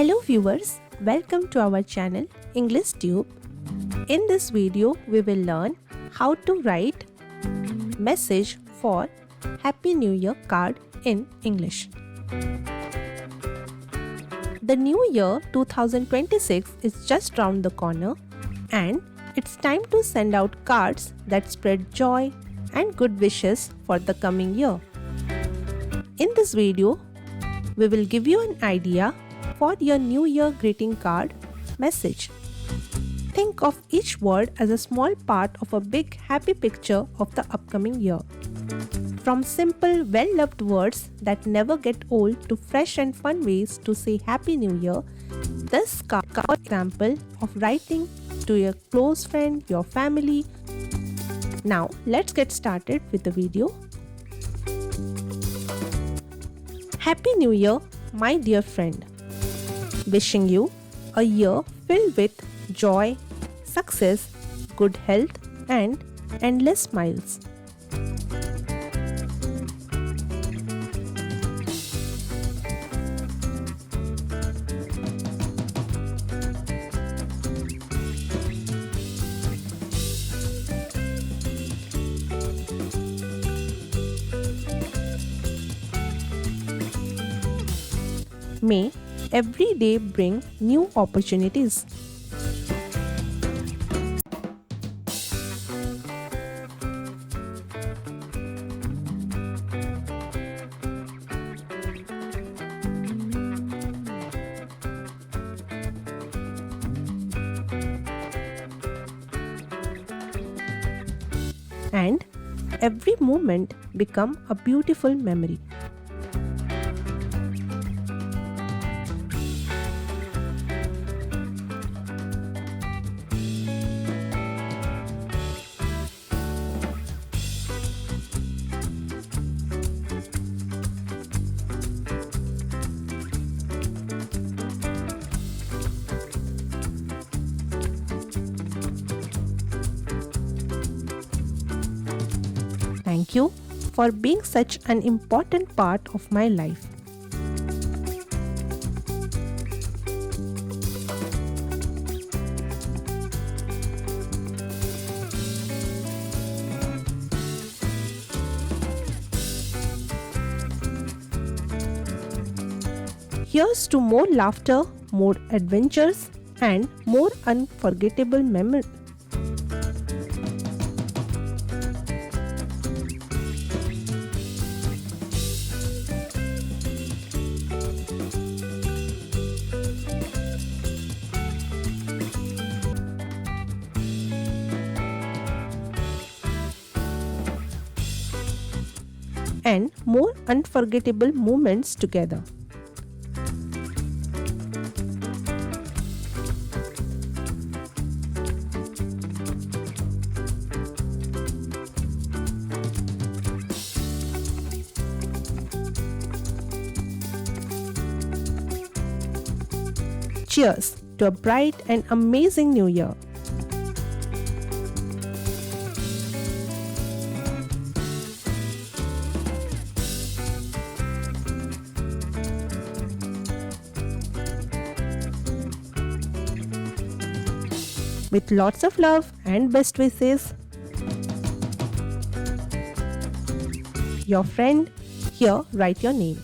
Hello viewers, welcome to our channel English Tube. In this video, we will learn how to write message for Happy New Year card in English. The new year 2026 is just round the corner and it's time to send out cards that spread joy and good wishes for the coming year. In this video, we will give you an idea for your New Year greeting card message. Think of each word as a small part of a big happy picture of the upcoming year. From simple, well-loved words that never get old to fresh and fun ways to say Happy New Year, this card is an example of writing to your close friend, your family. Now, let's get started with the video. Happy New Year, my dear friend. Wishing you a year filled with joy, success, good health, and endless smiles. May every day bring new opportunities. And every moment become a beautiful memory. Thank you for being such an important part of my life. Here's to more laughter, more adventures, and more unforgettable memories. And more unforgettable moments together. Cheers to a bright and amazing new year. With lots of love and best wishes, your friend. Here, write your name.